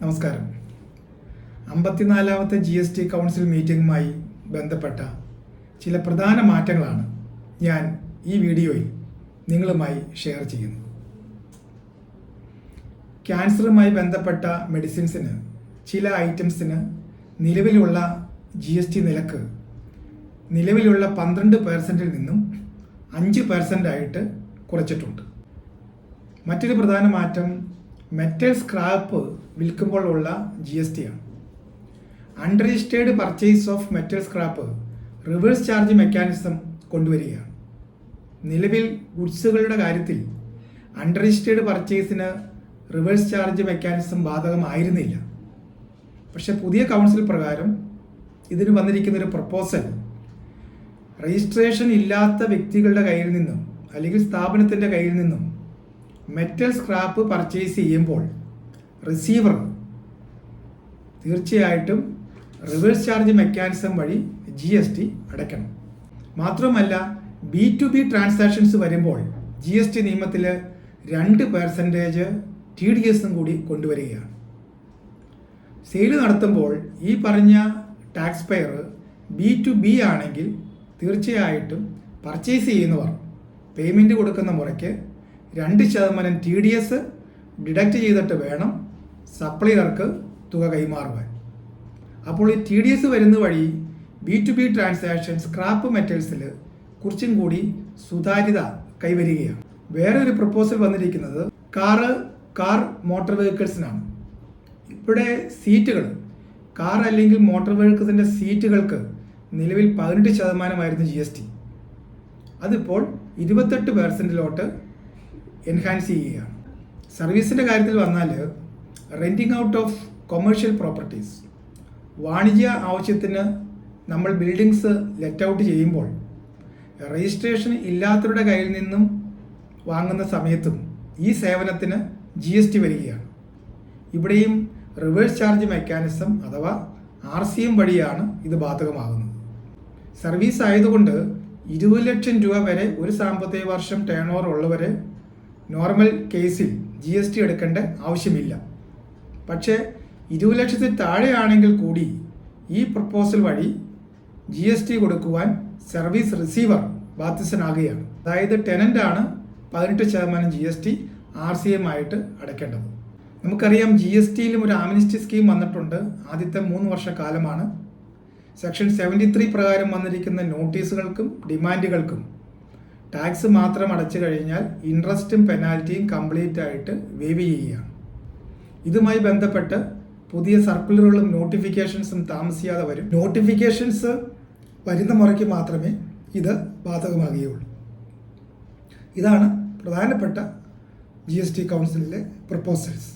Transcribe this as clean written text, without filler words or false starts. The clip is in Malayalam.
നമസ്കാരം. 54ാമത്തെ GST കൗൺസിൽ മീറ്റിംഗുമായി ബന്ധപ്പെട്ട ചില പ്രധാന മാറ്റങ്ങളാണ് ഞാൻ ഈ വീഡിയോയിൽ നിങ്ങളുമായി ഷെയർ ചെയ്യുന്നത്. ക്യാൻസറുമായി ബന്ധപ്പെട്ട മെഡിസിൻസിന് ചില ഐറ്റംസിന് നിലവിലുള്ള GST നിരക്ക് നിലവിലുള്ള 12% നിന്നും 5% ആയിട്ട് കുറച്ചിട്ടുണ്ട്. മറ്റൊരു പ്രധാന മാറ്റം മെറ്റൽ സ്ക്രാപ്പ് വിൽക്കുമ്പോഴുള്ള GST ആണ്. Unregistered purchase of metal scrap reverse charge mechanism കൊണ്ടുവരികയാണ്. നിലവിൽ ഗുഡ്സുകളുടെ കാര്യത്തിൽ അൺരജിസ്റ്റേർഡ് പർച്ചേസിന് റിവേഴ്സ് ചാർജ് മെക്കാനിസം ബാധകമായിരുന്നില്ല. പക്ഷെ പുതിയ കൗൺസിൽ പ്രകാരം ഇതിന് വന്നിരിക്കുന്നൊരു പ്രപ്പോസൽ രജിസ്ട്രേഷൻ ഇല്ലാത്ത വ്യക്തികളുടെ കയ്യിൽ നിന്നും അല്ലെങ്കിൽ സ്ഥാപനത്തിൻ്റെ കയ്യിൽ നിന്നും മെറ്റൽ സ്ക്രാപ്പ് പർച്ചേസ് ചെയ്യുമ്പോൾ റിസീവർ തീർച്ചയായിട്ടും റിവേഴ്സ് ചാർജ് മെക്കാനിസം വഴി GST അടയ്ക്കണം. മാത്രമല്ല B2B ട്രാൻസാക്ഷൻസ് വരുമ്പോൾ GST നിയമത്തിൽ 2% TDS കൂടി കൊണ്ടുവരികയാണ്. സെയിൽ നടത്തുമ്പോൾ ഈ പറഞ്ഞ ടാക്സ് പെയർ B2B ആണെങ്കിൽ തീർച്ചയായിട്ടും പർച്ചേസ് ചെയ്യുന്നവർ പേയ്മെൻറ്റ് കൊടുക്കുന്ന മുറയ്ക്ക് 2% TDS ഡിഡക്റ്റ് ചെയ്തിട്ട് വേണം സപ്ലയർക്ക് തുക കൈമാറുവാൻ. അപ്പോൾ ഈ TDS വരുന്ന വഴി B2B ട്രാൻസാക്ഷൻ സ്ക്രാപ്പ് മെറ്റൽസിൽ കുറച്ചും കൂടി സുതാര്യത കൈവരികയാണ്. വേറെ ഒരു പ്രപ്പോസൽ വന്നിരിക്കുന്നത് കാർ മോട്ടോർ വെഹിക്കിൾസിനാണ്. ഇവിടെ സീറ്റുകൾ കാർ അല്ലെങ്കിൽ മോട്ടോർ വെഹിക്കിൾസിൻ്റെ സീറ്റുകൾക്ക് നിലവിൽ 18% GST. അതിപ്പോൾ 28% എൻഹാൻസ് ചെയ്യുകയാണ്. സർവീസിൻ്റെ കാര്യത്തിൽ വന്നാൽ renting out of commercial properties, വാണിജ്യ ആവശ്യത്തിന് നമ്മൾ ബിൽഡിങ്സ് ലെറ്റ് ഔട്ട് ചെയ്യുമ്പോൾ രജിസ്ട്രേഷൻ ഇല്ലാത്തവരുടെ കയ്യിൽ നിന്നും വാങ്ങുന്ന സമയത്തും ഈ സേവനത്തിന് GST വരികയാണ്. ഇവിടെയും റിവേഴ്സ് ചാർജ് മെക്കാനിസം അഥവാ RCM വഴിയാണ് ഇത് ബാധകമാകുന്നത്. സർവീസ് ആയതുകൊണ്ട് 20 ലക്ഷം രൂപ വരെ ഒരു സാമ്പത്തിക വർഷം ടേൺ ഓവർ ഉള്ളവരെ നോർമൽ കേസിൽ GST എടുക്കേണ്ട ആവശ്യമില്ല. പക്ഷേ 20 ലക്ഷത്തിൽ താഴെയാണെങ്കിൽ കൂടി ഈ പ്രപ്പോസൽ വഴി GST കൊടുക്കുവാൻ സർവീസ് റിസീവർ ബാധ്യസ്ഥനാകുകയാണ്. അതായത് ടെനൻ്റാണ് 18% GST RCM ആയിട്ട് അടയ്ക്കേണ്ടത്. നമുക്കറിയാം GSTയിലും ഒരു ആംനസ്റ്റി സ്കീം വന്നിട്ടുണ്ട്. ആദ്യത്തെ 3 വർഷക്കാലമാണ്. സെക്ഷൻ 73 പ്രകാരം വന്നിരിക്കുന്ന നോട്ടീസുകൾക്കും ഡിമാൻഡുകൾക്കും ടാക്സ് മാത്രം അടച്ചു കഴിഞ്ഞാൽ ഇൻട്രസ്റ്റും പെനാൽറ്റിയും കംപ്ലീറ്റ് ആയിട്ട് വേവ് ചെയ്യുകയാണ്. ഇതുമായി ബന്ധപ്പെട്ട് പുതിയ സർക്കുലറുകളും നോട്ടിഫിക്കേഷൻസും താമസിയാതെ വരും. നോട്ടിഫിക്കേഷൻസ് വരുന്ന മുറയ്ക്ക് മാത്രമേ ഇത് ബാധകമാകുകയുള്ളൂ. ഇതാണ് പ്രധാനപ്പെട്ട GST കൗൺസിലിലെ പ്രപ്പോസൽസ്.